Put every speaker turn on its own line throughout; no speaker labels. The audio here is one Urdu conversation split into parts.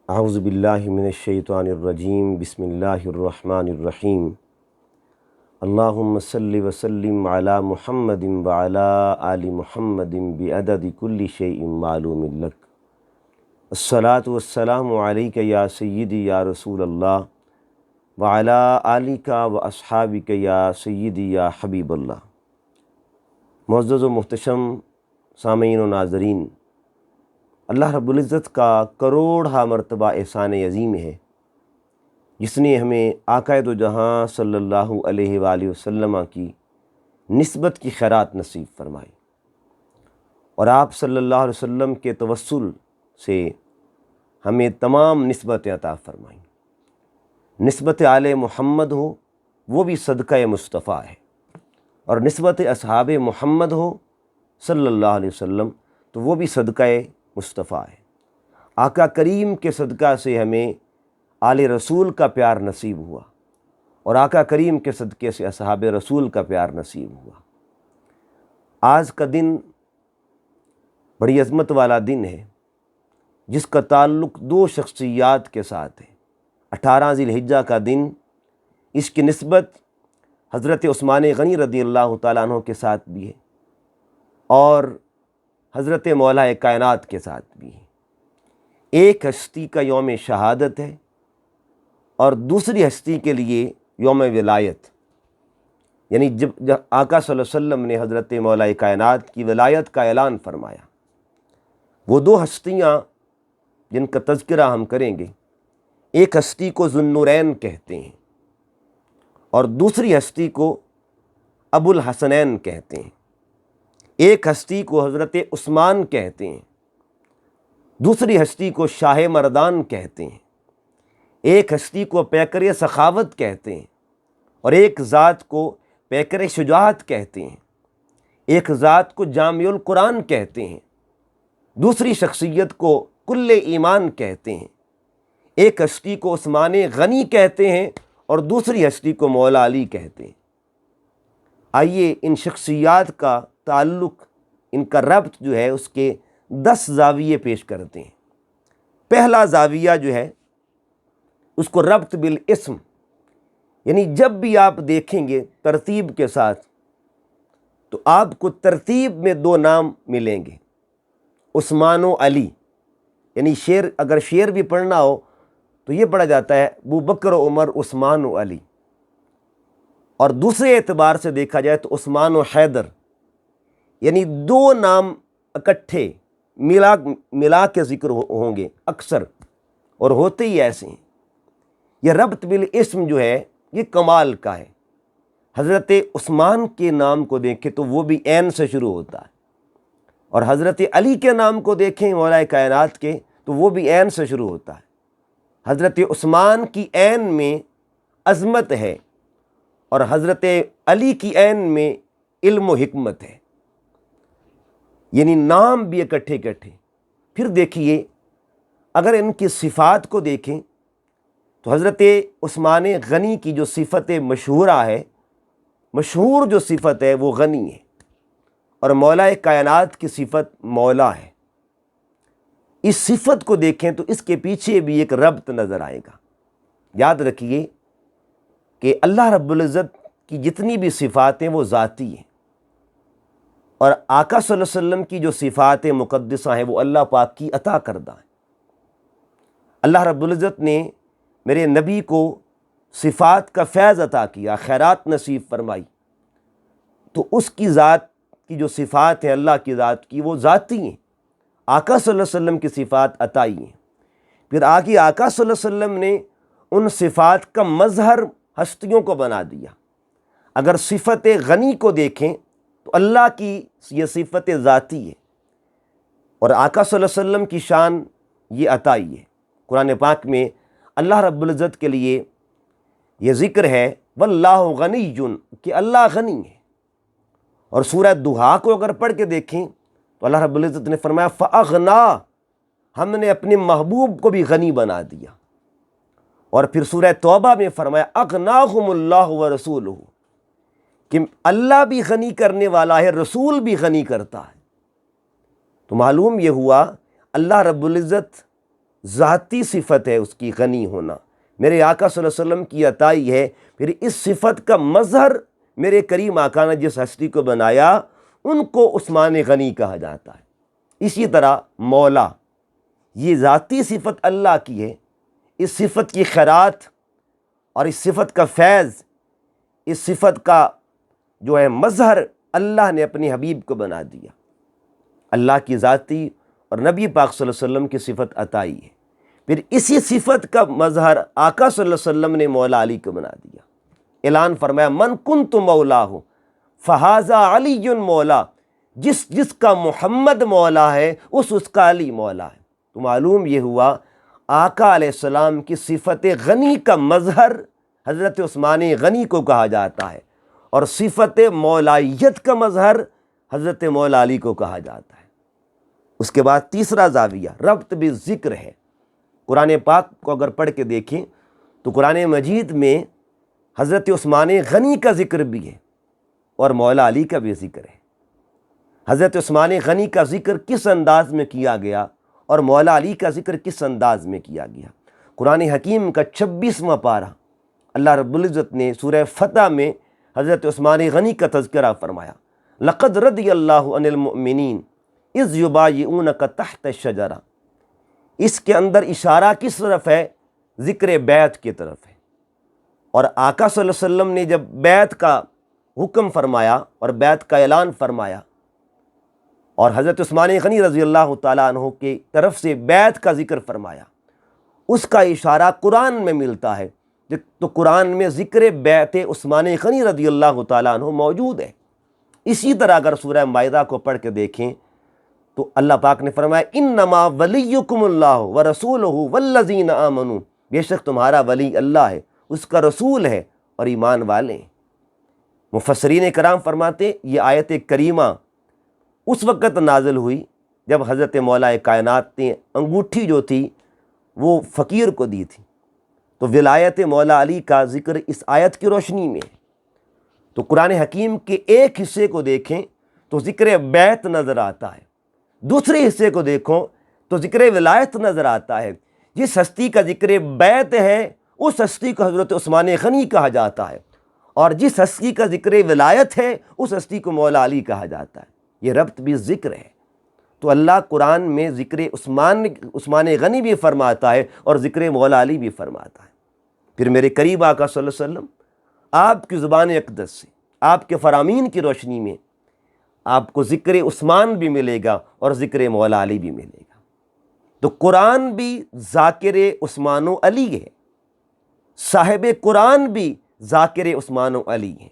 اعوذ باللہ من الشیطان الرجیم بسم اللہ الرحمن الرحیم اللہم صلی وسلم علی محمد وعلی آل محمد بعدد کل شیء معلوم لک الصلاۃ والسلام علیک یا سیدی یا رسول اللہ وعلی آلک و اصحابک یا سیدی یا حبیب اللہ۔ معزز و محتشم سامعین و ناظرین، اللہ رب العزت کا کروڑہ مرتبہ احسان عظیم ہے جس نے ہمیں آقائے دو جہاں صلی اللہ علیہ وآلہ وسلم کی نسبت کی خیرات نصیب فرمائی، اور آپ صلی اللہ علیہ وسلم کے توسل سے ہمیں تمام نسبتیں عطا فرمائیں۔ نسبت آل محمد ہو وہ بھی صدقہ مصطفیٰ ہے، اور نسبت اصحاب محمد ہو صلی اللہ علیہ وسلم تو وہ بھی صدقہ مصطفیٰ ہے۔ آقا کریم کے صدقہ سے ہمیں آل رسول کا پیار نصیب ہوا، اور آقا کریم کے صدقے سے اصحاب رسول کا پیار نصیب ہوا۔ آج کا دن بڑی عظمت والا دن ہے جس کا تعلق دو شخصیات کے ساتھ ہے۔ 18 ذی الحجہ کا دن، اس کی نسبت حضرت عثمان غنی رضی اللہ تعالیٰ عنہ کے ساتھ بھی ہے اور حضرت مولا کائنات کے ساتھ بھی ہے۔ ایک ہستی کا یوم شہادت ہے اور دوسری ہستی کے لیے یوم ولایت، یعنی جب آقا صلی اللہ علیہ وسلم نے حضرت مولا کائنات کی ولایت کا اعلان فرمایا، وہ دو ہستیاں جن کا تذکرہ ہم کریں گے، ایک ہستی کو ذو النورین کہتے ہیں اور دوسری ہستی کو ابو الحسنین کہتے ہیں۔ ایک ہستی کو حضرت عثمان کہتے ہیں، دوسری ہستی کو شاہ مردان کہتے ہیں، ایک ہستی کو پیکر سخاوت کہتے ہیں اور ایک ذات کو پیکر شجاعت کہتے ہیں، ایک ذات کو جامع القرآن کہتے ہیں، دوسری شخصیت کو کل ایمان کہتے ہیں، ایک ہستی کو عثمان غنی کہتے ہیں اور دوسری ہستی کو مولا علی کہتے ہیں۔ آئیے ان شخصیات کا تعلق، ان کا ربط جو ہے اس کے 10 زاویے پیش کرتے ہیں۔ پہلا زاویہ جو ہے اس کو ربط بالاسم، یعنی جب بھی آپ دیکھیں گے ترتیب کے ساتھ تو آپ کو ترتیب میں 2 نام ملیں گے، عثمان و علی، یعنی اگر شعر بھی پڑھنا ہو تو یہ پڑھا جاتا ہے ابو بکر و عمر عثمان و علی، اور دوسرے اعتبار سے دیکھا جائے تو عثمان و حیدر، یعنی 2 نام اکٹھے ملا کے ذکر ہوں گے اکثر، اور ہوتے ہی ایسے ہیں۔ یہ ربط بالاسم جو ہے یہ کمال کا ہے۔ حضرت عثمان کے نام کو دیکھیں تو وہ بھی عین سے شروع ہوتا ہے، اور حضرت علی کے نام کو دیکھیں مولا کائنات کے تو وہ بھی عین سے شروع ہوتا ہے۔ حضرت عثمان کی عین میں عظمت ہے اور حضرت علی کی عین میں علم و حکمت ہے، یعنی نام بھی اکٹھے اکٹھے۔ پھر دیکھیے اگر ان کی صفات کو دیکھیں تو حضرت عثمان غنی کی جو صفت مشہورہ ہے، مشہور جو صفت ہے وہ غنی ہے، اور مولا کائنات کی صفت مولا ہے۔ اس صفت کو دیکھیں تو اس کے پیچھے بھی ایک ربط نظر آئے گا۔ یاد رکھیے کہ اللہ رب العزت کی جتنی بھی صفات ہیں وہ ذاتی ہیں، اور آقا صلی اللہ علیہ وسلم کی جو صفات مقدسہ ہیں وہ اللہ پاک کی عطا کردہ ہیں۔ اللہ رب العزت نے میرے نبی کو صفات کا فیض عطا کیا، خیرات نصیب فرمائی، تو اس کی ذات کی جو صفات ہیں اللہ کی ذات کی وہ ذاتی ہیں، آقا صلی اللہ علیہ وسلم کی صفات عطائی ہیں۔ پھر آگے آقا صلی اللہ علیہ وسلم نے ان صفات کا مظہر ہستیوں کو بنا دیا۔ اگر صفت غنی کو دیکھیں تو اللہ کی یہ صفت ذاتی ہے، اور آقا صلی اللہ علیہ وسلم کی شان یہ عطائی ہے۔ قرآن پاک میں اللہ رب العزت کے لیے یہ ذکر ہے واللہ غنی، کہ اللہ غنی ہے، اور سورہ دہا کو اگر پڑھ کے دیکھیں تو اللہ رب العزت نے فرمایا فاغنا، ہم نے اپنے محبوب کو بھی غنی بنا دیا، اور پھر سورہ توبہ میں فرمایا اغناہم اللہ ورسولہ، کہ اللہ بھی غنی کرنے والا ہے، رسول بھی غنی کرتا ہے۔ تو معلوم یہ ہوا اللہ رب العزت ذاتی صفت ہے اس کی غنی ہونا، میرے آقا صلی اللہ علیہ وسلم کی عطائی ہے۔ پھر اس صفت کا مظہر میرے کریم آقا نے جس ہستی کو بنایا ان کو عثمان غنی کہا جاتا ہے۔ اسی طرح مولا، یہ ذاتی صفت اللہ کی ہے، اس صفت کی خیرات اور اس صفت کا فیض، اس صفت کا جو ہے مظہر اللہ نے اپنی حبیب کو بنا دیا۔ اللہ کی ذاتی اور نبی پاک صلی اللہ علیہ وسلم کی صفت عطائی ہے، پھر اسی صفت کا مظہر آقا صلی اللہ علیہ وسلم نے مولا علی کو بنا دیا۔ اعلان فرمایا من کنت مولا ہو فہذا علی مولا، جس کا محمد مولا ہے اس کا علی مولا ہے۔ تو معلوم یہ ہوا آقا علیہ السلام کی صفت غنی کا مظہر حضرت عثمان غنی کو کہا جاتا ہے، اور صفت مولائیت کا مظہر حضرت مولا علی کو کہا جاتا ہے۔ اس کے بعد تیسرا زاویہ ربط بالذکر ہے۔ قرآن پاک کو اگر پڑھ کے دیکھیں تو قرآن مجید میں حضرت عثمان غنی کا ذکر بھی ہے اور مولا علی کا بھی ذکر ہے۔ حضرت عثمان غنی کا ذکر کس انداز میں کیا گیا اور مولا علی کا ذکر کس انداز میں کیا گیا؟ قرآن حکیم کا 26واں پارہ اللہ رب العزت نے سورہ فتح میں حضرت عثمان غنی کا تذکرہ فرمایا، لقد رضی اللہ عن المؤمنین اذ یبایعونک تحت الشجرہ۔ اس کے اندر اشارہ کس طرف ہے؟ ذکر بیعت کی طرف ہے، اور آقا صلی اللہ علیہ وسلم نے جب بیعت کا حکم فرمایا اور بیعت کا اعلان فرمایا اور حضرت عثمان غنی رضی اللہ تعالیٰ عنہ کی طرف سے بیعت کا ذکر فرمایا، اس کا اشارہ قرآن میں ملتا ہے، تو قرآن میں ذکر بیعت عثمان غنی رضی اللہ تعالیٰ عنہ موجود ہے۔ اسی طرح اگر سورہ مائدہ کو پڑھ کے دیکھیں تو اللہ پاک نے فرمایا انما ولیکم اللہ ورسولہ والذین آمنوا، بے شک تمہارا ولی اللہ ہے، اس کا رسول ہے اور ایمان والے ہیں۔ مفسرین کرام فرماتے ہیں یہ آیت کریمہ اس وقت نازل ہوئی جب حضرت مولا کائنات نے انگوٹھی جو تھی وہ فقیر کو دی تھی، تو ولایت مولا علی کا ذکر اس آیت کی روشنی میں ہے۔ تو قرآن حکیم کے ایک حصے کو دیکھیں تو ذکر بیعت نظر آتا ہے، دوسرے حصے کو دیکھو تو ذکر ولایت نظر آتا ہے۔ جس ہستی کا ذکر بیعت ہے اس ہستی کو حضرت عثمان غنی کہا جاتا ہے، اور جس ہستی کا ذکر ولایت ہے اس ہستی کو مولا علی کہا جاتا ہے۔ یہ ربط بھی ذکر ہے۔ تو اللہ قرآن میں ذکر عثمان غنی بھی فرماتا ہے اور ذکر مولا علی بھی فرماتا ہے۔ پھر میرے قریب آقا صلی اللہ علیہ وسلم آپ کی زبان اقدس سے، آپ کے فرامین کی روشنی میں آپ کو ذکر عثمان بھی ملے گا اور ذکر مولا علی بھی ملے گا۔ تو قرآن بھی ذاکر عثمان و علی ہے، صاحب قرآن بھی ذاکر عثمان و علی ہیں،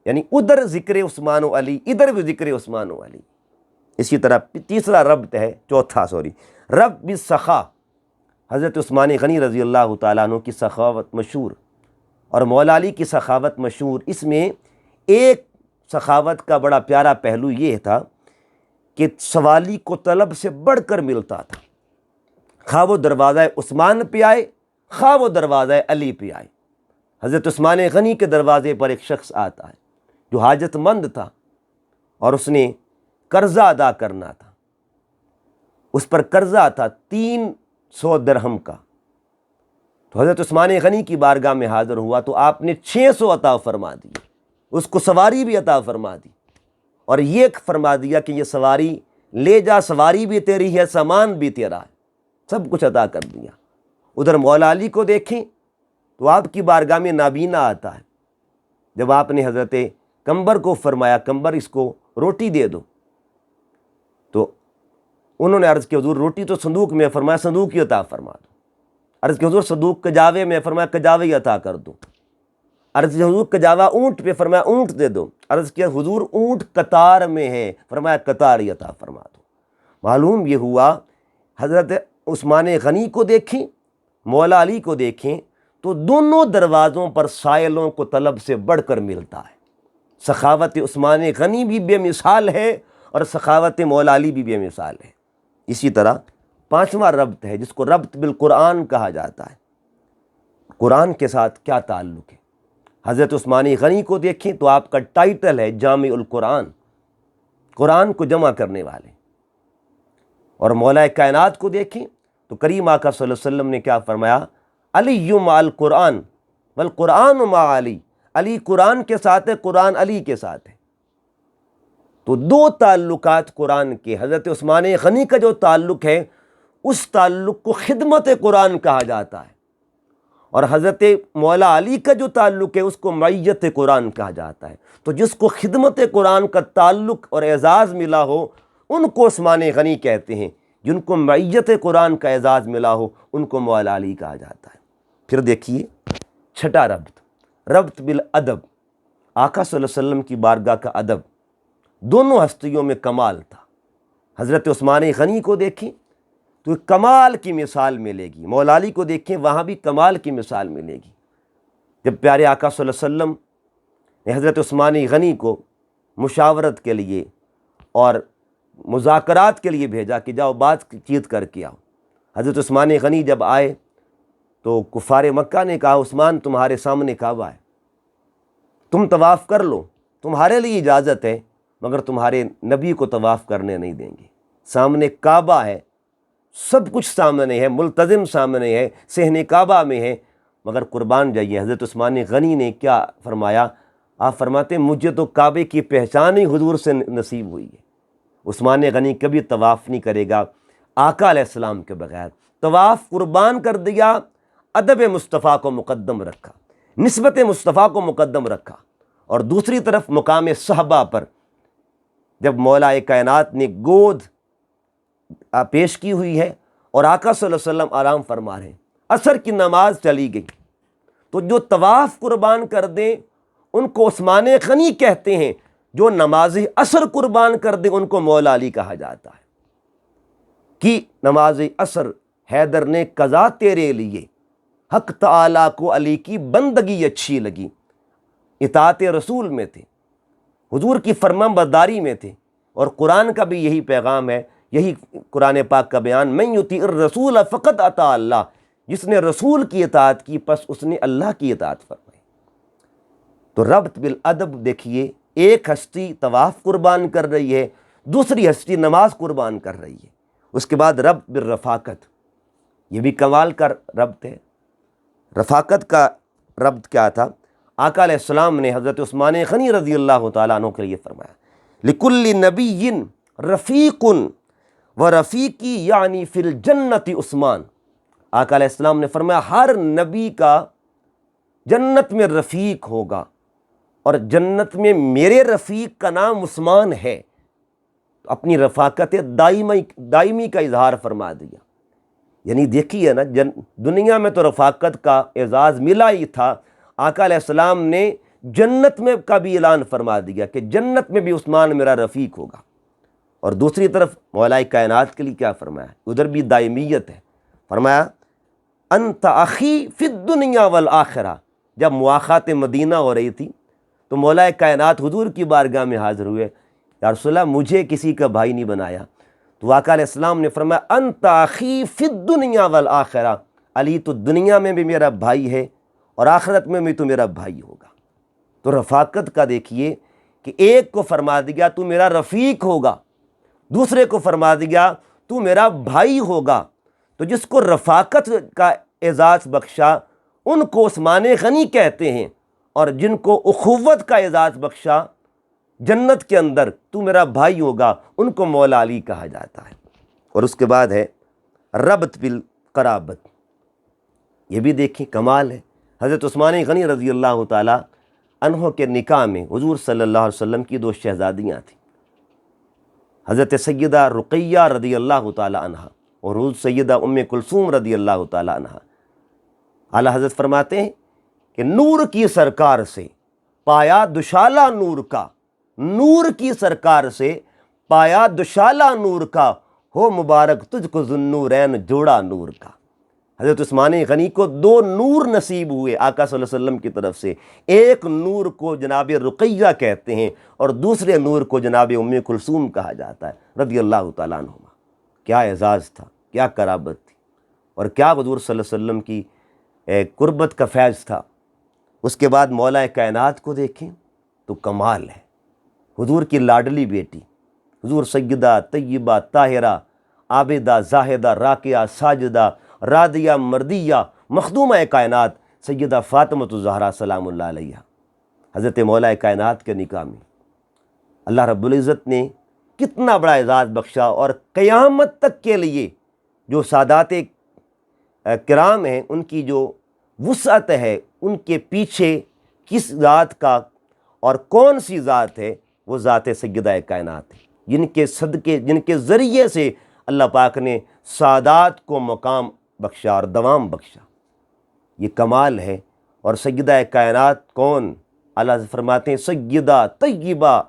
یعنی ادھر ذکر عثمان و علی، ادھر بھی ذکر عثمان و علی۔ اسی طرح تیسرا ربط ہے، ربط بالسخا، حضرت عثمان غنی رضی اللہ تعالیٰ عنہ کی سخاوت مشہور اور مولا علی کی سخاوت مشہور۔ اس میں ایک سخاوت کا بڑا پیارا پہلو یہ تھا کہ سوالی کو طلب سے بڑھ کر ملتا تھا، خواہ وہ دروازہ عثمان پہ آئے خواہ وہ دروازہ علی پہ آئے۔ حضرت عثمان غنی کے دروازے پر ایک شخص آتا ہے جو حاجت مند تھا اور اس نے قرضہ ادا کرنا تھا، اس پر قرضہ تھا 300 درہم کا۔ تو حضرت عثمان غنی کی بارگاہ میں حاضر ہوا تو آپ نے 600 عطا فرما دی، اس کو سواری بھی عطا فرما دی، اور یہ فرما دیا کہ یہ سواری لے جا، سواری بھی تیری ہے، سامان بھی تیرا ہے، سب کچھ عطا کر دیا۔ ادھر مولا علی کو دیکھیں تو آپ کی بارگاہ میں نابینا آتا ہے، جب آپ نے حضرت کمبر کو فرمایا کمبر اس کو روٹی دے دو، تو انہوں نے عرض کی حضور روٹی تو صندوق میں، فرمایا صندوق ہی عطا فرما دو۔ عرض کی حضور صندوق کجاوے میں، فرمایا کجاوے ہی عطا کر دو۔ عرض کی حضور کجاوا اونٹ پہ، فرمایا اونٹ دے دو۔ عرض کیا حضور اونٹ قطار میں ہے، فرمایا قطار ہی عطا فرما دو۔ معلوم یہ ہوا حضرت عثمان غنی کو دیکھیں، مولا علی کو دیکھیں تو دونوں دروازوں پر سائلوں کو طلب سے بڑھ کر ملتا ہے۔ سخاوت عثمان غنی بھی بے مثال ہے اور سخاوت مولا علی بھی بے مثال ہے۔ اسی طرح پانچواں ربط ہے جس کو ربط بالقرآن کہا جاتا ہے۔ قرآن کے ساتھ کیا تعلق ہے؟ حضرت عثمان غنی کو دیکھیں تو آپ کا ٹائٹل ہے جامع القرآن، قرآن کو جمع کرنے والے، اور مولا کائنات کو دیکھیں تو کریم آقا صلی اللہ علیہ وسلم نے کیا فرمایا؟ علی مع القرآن والقرآن مع علی، علی قرآن کے ساتھ ہے، قرآن علی کے ساتھ ہے۔ تو دو تعلقات قرآن کے، حضرت عثمان غنی کا جو تعلق ہے اس تعلق کو خدمت قرآن کہا جاتا ہے، اور حضرت مولا علی کا جو تعلق ہے اس کو معیت قرآن کہا جاتا ہے۔ تو جس کو خدمت قرآن کا تعلق اور اعزاز ملا ہو ان کو عثمان غنی کہتے ہیں، جن کو معیت قرآن کا اعزاز ملا ہو ان کو مولا علی کہا جاتا ہے۔ پھر دیکھیے چھٹا ربط بالادب، آقا صلی اللہ علیہ وسلم کی بارگاہ کا ادب، دونوں ہستیوں میں کمال تھا۔ حضرت عثمان غنی کو دیکھیں تو کمال کی مثال ملے گی، مولا علی کو دیکھیں وہاں بھی کمال کی مثال ملے گی۔ جب پیارے آقا صلی اللہ علیہ وسلم نے حضرت عثمان غنی کو مشاورت کے لیے اور مذاکرات کے لیے بھیجا کہ جاؤ بات چیت کر کے آؤ، حضرت عثمان غنی جب آئے تو کفار مکہ نے کہا عثمان تمہارے سامنے کعبہ ہے، تم طواف کر لو، تمہارے لیے اجازت ہے، مگر تمہارے نبی کو طواف کرنے نہیں دیں گے۔ سامنے کعبہ ہے، سب کچھ سامنے ہے، ملتزم سامنے ہے، صحن کعبہ میں ہے، مگر قربان جائیے۔ حضرت عثمان غنی نے کیا فرمایا؟ آپ فرماتے ہیں مجھے تو کعبے کی پہچان ہی حضور سے نصیب ہوئی ہے۔ عثمان غنی کبھی طواف نہیں کرے گا آقا علیہ السلام کے بغیر۔ طواف قربان کر دیا، ادب مصطفیٰ کو مقدم رکھا، نسبت مصطفیٰ کو مقدم رکھا، اور دوسری طرف مقام صحبہ پر جب مولا کائنات نے گود پیش کی ہوئی ہے اور آقا صلی اللہ علیہ وسلم آرام فرما رہے ہیں، عصر کی نماز چلی گئی، تو جو طواف قربان کر دیں ان کو عثمان غنی کہتے ہیں، جو نماز عصر قربان کر دیں ان کو مولا علی کہا جاتا ہے۔ کہ نماز عصر حیدر نے قضا تیرے لیے، حق تعالیٰ کو علی کی بندگی اچھی لگی، اطاعت رسول میں تھے، حضور کی فرمان برداری میں تھے، اور قرآن کا بھی یہی پیغام ہے، یہی قرآن پاک کا بیان، من یطیع الرسول فقد اطاع اللہ، جس نے رسول کی اطاعت کی پس اس نے اللہ کی اطاعت فرمائی۔ تو ربط بالادب دیکھیے، ایک ہستی طواف قربان کر رہی ہے، دوسری ہستی نماز قربان کر رہی ہے۔ اس کے بعد ربط بالرفاقت، یہ بھی کمال کا ربط ہے۔ رفاقت کا ربط کیا تھا؟ آقا علیہ السلام نے حضرت عثمان غنی رضی اللہ تعالیٰ عنہ کے لیے فرمایا لکل نبی رفیق و رفیقی یعنی فی الجنت عثمان۔ آقا علیہ السلام نے فرمایا ہر نبی کا جنت میں رفیق ہوگا، اور جنت میں میرے رفیق کا نام عثمان ہے۔ اپنی رفاقت دائمی کا اظہار فرما دیا۔ یعنی دیکھیے نا، دنیا میں تو رفاقت کا اعزاز ملا ہی تھا، آقا علیہ السلام نے جنت میں کا بھی اعلان فرما دیا کہ جنت میں بھی عثمان میرا رفیق ہوگا۔ اور دوسری طرف مولا کائنات کے لیے کیا فرمایا؟ ادھر بھی دائمیت ہے، فرمایا انت اخی فی الدنیا والآخرہ۔ جب مواخات مدینہ ہو رہی تھی تو مولا کائنات حضور کی بارگاہ میں حاضر ہوئے، یا رسول اللہ مجھے کسی کا بھائی نہیں بنایا، تو آقا علیہ السلام نے فرمایا انت اخی فی الدنیا والآخرہ، علی تو دنیا میں بھی میرا بھائی ہے اور آخرت میں بھی تو میرا بھائی ہوگا۔ تو رفاقت کا دیکھیے کہ ایک کو فرما دیا تو میرا رفیق ہوگا، دوسرے کو فرما دیا تو میرا بھائی ہوگا۔ تو جس کو رفاقت کا اعزاز بخشا ان کو عثمان غنی کہتے ہیں، اور جن کو اخوت کا اعزاز بخشا جنت کے اندر تو میرا بھائی ہوگا ان کو مولا علی کہا جاتا ہے۔ اور اس کے بعد ہے ربط بالقرابت، یہ بھی دیکھیں کمال ہے۔ حضرت عثمان غنی رضی اللہ تعالیٰ عنہ کے نکاح میں حضور صلی اللہ علیہ وسلم کی دو شہزادیاں تھیں، حضرت سیدہ رقیہ رضی اللہ تعالیٰ عنہ اور حضرت سیدہ ام کلثوم رضی اللہ تعالیٰ عنہ۔ اعلیٰ حضرت فرماتے ہیں کہ نور کی سرکار سے پایا دشالہ نور کا، نور کی سرکار سے پایا دشالہ نور کا، ہو مبارک تجھ کو ذوالنورین جوڑا نور کا۔ حضرت عثمان غنی کو دو نور نصیب ہوئے آقا صلی اللہ علیہ وسلم کی طرف سے، ایک نور کو جناب رقیہ کہتے ہیں اور دوسرے نور کو جناب ام کلثوم کہا جاتا ہے رضی اللہ تعالیٰ عنہما۔ کیا اعزاز تھا، کیا قرابت تھی، اور کیا حضور صلی اللہ علیہ وسلم کی قربت کا فیض تھا۔ اس کے بعد مولا کائنات کو دیکھیں تو کمال ہے، حضور کی لاڈلی بیٹی حضور سیدہ طیبہ طاہرہ عابدہ، زاہدہ، راکعہ، ساجدہ، راضیہ، مردیہ، مخدومہ کائنات سیدہ فاطمۃ الزہرا سلام اللہ علیہ، حضرت مولا کائنات کے نکاح میں اللہ رب العزت نے کتنا بڑا اعزاز بخشا، اور قیامت تک کے لیے جو سادات کرام ہیں ان کی جو وسعت ہے، ان کے پیچھے کس ذات کا اور کون سی ذات ہے، وہ ذات سیدہ کائنات ہے، جن کے صدقے، جن کے ذریعے سے اللہ پاک نے سادات کو مقام بخشا اور دوام بخشا۔ یہ کمال ہے۔ اور سیدہ کائنات کون؟ اللہ فرماتے ہیں سیدہ طیبہ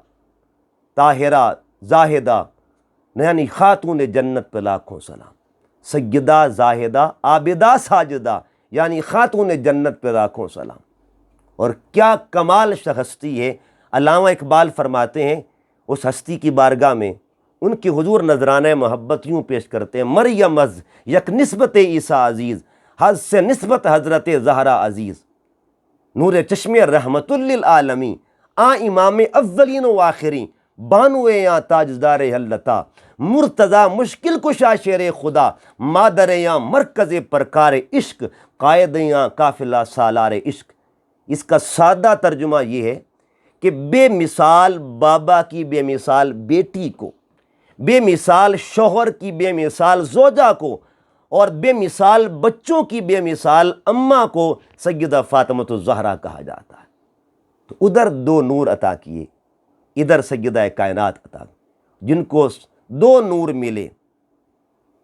طاہرہ زاہدہ، یعنی خاتون جنت پہ لاکھوں سلام، سیدہ زاہدہ عابدہ ساجدہ، یعنی خاتون جنت پہ لاکھوں سلام۔ اور کیا کمال ہستی ہے۔ علامہ اقبال فرماتے ہیں اس ہستی کی بارگاہ میں ان کی حضور نذرانہ محبت یوں پیش کرتے ہیں، مریم از یک نسبت عیسیٰ عزیز، حض سے نسبت حضرت زہرا عزیز، نور چشم رحمت للعالمین، امام اولین و آخرین، بانو یا تاجدار حلتا، مرتضی مشکل کشا شیر خدا، مادر یا مرکز پرکار عشق، قائد یا قافلہ سالار عشق۔ اس کا سادہ ترجمہ یہ ہے کہ بے مثال بابا کی بے مثال بیٹی کو، بے مثال شوہر کی بے مثال زوجہ کو، اور بے مثال بچوں کی بے مثال اماں کو سیدہ فاطمۃ الزہرا کہا جاتا ہے۔ تو ادھر دو نور عطا کیے، ادھر سیدہ کائنات عطا، جن کو دو نور ملے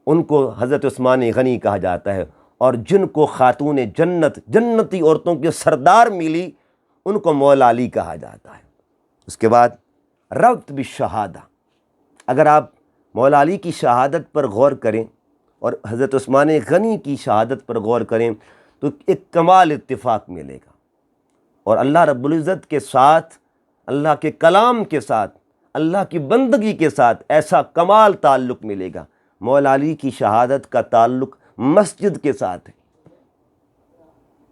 ان کو حضرت عثمان غنی کہا جاتا ہے، اور جن کو خاتون جنت، جنتی عورتوں کے سردار ملی، ان کو مولا علی کہا جاتا ہے۔ اس کے بعد ربط بالشہادہ، اگر آپ مولا علی کی شہادت پر غور کریں اور حضرت عثمان غنی کی شہادت پر غور کریں تو ایک کمال اتفاق ملے گا، اور اللہ رب العزت کے ساتھ، اللہ کے کلام کے ساتھ، اللہ کی بندگی کے ساتھ ایسا کمال تعلق ملے گا۔ مولا علی کی شہادت کا تعلق مسجد کے ساتھ ہے۔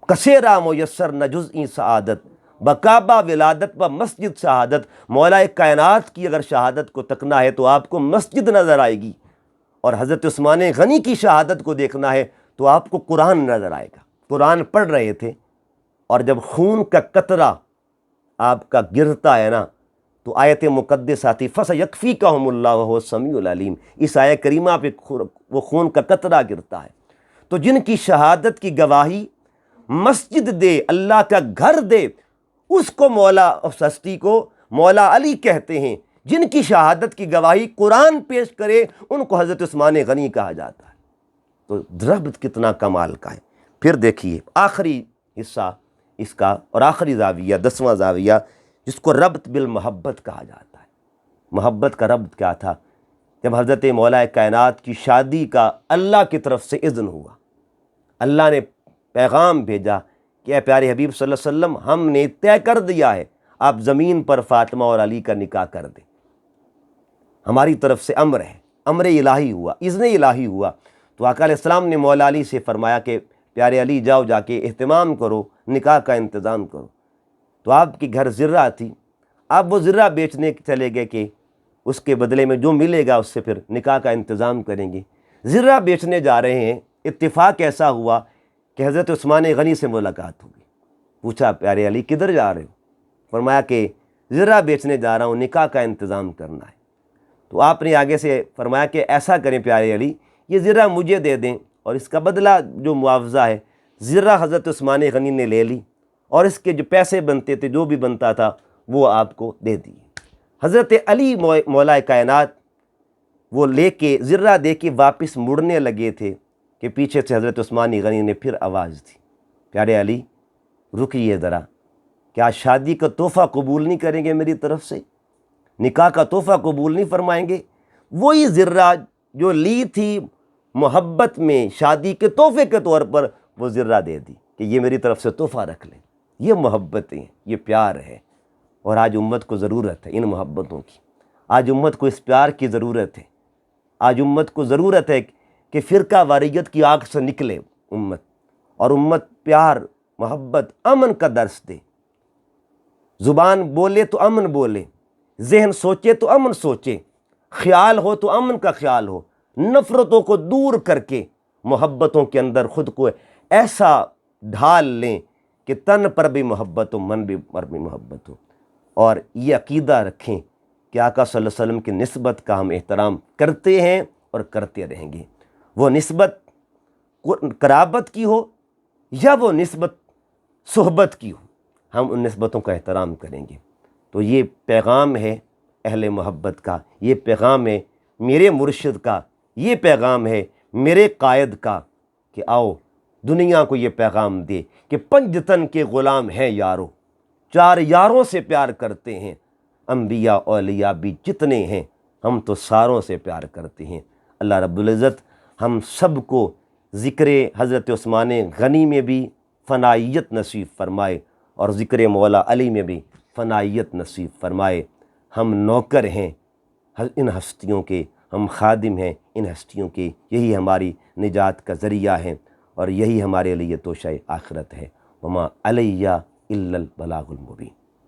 کثیرہ میسر نہ جزئی سعادت، بکعبہ ولادت و مسجد شہادت۔ مولا کائنات کی اگر شہادت کو تکنا ہے تو آپ کو مسجد نظر آئے گی، اور حضرت عثمان غنی کی شہادت کو دیکھنا ہے تو آپ کو قرآن نظر آئے گا۔ قرآن پڑھ رہے تھے، اور جب خون کا قطرہ آپ کا گرتا ہے نا تو آیت مقدس آتی فَسَيَكْفِيكَهُمُ اللَّهُ وَهُوَ السَّمِيعُ الْعَلِيمُ، اس آیت کریمہ پہ وہ خون کا قطرہ گرتا ہے۔ تو جن کی شہادت کی گواہی مسجد دے، اللہ کا گھر دے، اس کو مولا، اس ہستی کو مولا علی کہتے ہیں۔ جن کی شہادت کی گواہی قرآن پیش کرے ان کو حضرت عثمان غنی کہا جاتا ہے۔ تو ربط کتنا کمال کا ہے۔ پھر دیکھیے آخری حصہ اس کا، اور آخری زاویہ، 10واں زاویہ، جس کو ربط بالمحبت کہا جاتا ہے۔ محبت کا ربط کیا تھا؟ جب حضرت مولا کائنات کی شادی کا اللہ کی طرف سے اذن ہوا، اللہ نے پیغام بھیجا کہ اے پیارے حبیب صلی اللہ علیہ وسلم، ہم نے طے کر دیا ہے آپ زمین پر فاطمہ اور علی کا نکاح کر دیں، ہماری طرف سے امر ہے، امر الہی ہوا، اذن الہی ہوا۔ تو آقا علیہ السلام نے مولا علی سے فرمایا کہ پیارے علی جاؤ، جا کے اہتمام کرو، نکاح کا انتظام کرو۔ تو آپ کی گھر زرہ تھی، آپ وہ زرہ بیچنے چلے گئے کہ اس کے بدلے میں جو ملے گا اس سے پھر نکاح کا انتظام کریں گے۔ زرہ بیچنے جا رہے ہیں، اتفاق ایسا ہوا کہ حضرت عثمان غنی سے ملاقات ہوگی۔ پوچھا پیارے علی کدھر جا رہے ہو؟ فرمایا کہ زرہ بیچنے جا رہا ہوں، نکاح کا انتظام کرنا ہے۔ تو آپ نے آگے سے فرمایا کہ ایسا کریں پیارے علی، یہ زرہ مجھے دے دیں، اور اس کا بدلہ جو معاوضہ ہے زرہ حضرت عثمان غنی نے لے لی، اور اس کے جو پیسے بنتے تھے، جو بھی بنتا تھا، وہ آپ کو دے دیے۔ حضرت علی مولا کائنات وہ لے کے زرہ دے کے واپس مڑنے لگے تھے کہ پیچھے سے حضرت عثمان غنی نے پھر آواز دی، پیارے علی رکیے ذرا، کیا شادی کا تحفہ قبول نہیں کریں گے میری طرف سے؟ نکاح کا تحفہ قبول نہیں فرمائیں گے؟ وہی زرہ جو لی تھی محبت میں شادی کے تحفے کے طور پر، وہ زرہ دے دی کہ یہ میری طرف سے تحفہ رکھ لیں۔ یہ محبتیں، یہ پیار ہے، اور آج امت کو ضرورت ہے ان محبتوں کی، آج امت کو اس پیار کی ضرورت ہے۔ آج امت کو ضرورت ہے کہ فرقہ واریت کی آگ سے نکلے امت، اور امت پیار، محبت، امن کا درس دے۔ زبان بولے تو امن بولے، ذہن سوچے تو امن سوچے، خیال ہو تو امن کا خیال ہو، نفرتوں کو دور کر کے محبتوں کے اندر خود کو ایسا ڈھال لیں کہ تن پر بھی محبت ہو، من پر بھی محبت ہو، اور یہ عقیدہ رکھیں کہ آقا صلی اللہ علیہ وسلم کی نسبت کا ہم احترام کرتے ہیں اور کرتے رہیں گے، وہ نسبت قرابت کی ہو یا وہ نسبت صحبت کی ہو، ہم ان نسبتوں کا احترام کریں گے۔ تو یہ پیغام ہے اہل محبت کا، یہ پیغام ہے میرے مرشد کا، یہ پیغام ہے میرے قائد کا کہ آؤ دنیا کو یہ پیغام دے کہ پنجتن کے غلام ہیں یارو، چار یاروں سے پیار کرتے ہیں، انبیاء اولیاء بھی جتنے ہیں ہم تو ساروں سے پیار کرتے ہیں۔ اللہ رب العزت ہم سب کو ذکر حضرت عثمان غنی میں بھی فنائیت نصیب فرمائے اور ذکر مولا علی میں بھی فنائیت نصیب فرمائے۔ ہم نوکر ہیں ان ہستیوں کے، ہم خادم ہیں ان ہستیوں کے، یہی ہماری نجات کا ذریعہ ہے اور یہی ہمارے لیے توشہ آخرت ہے۔ وما علیہ الا البلاغ المبین۔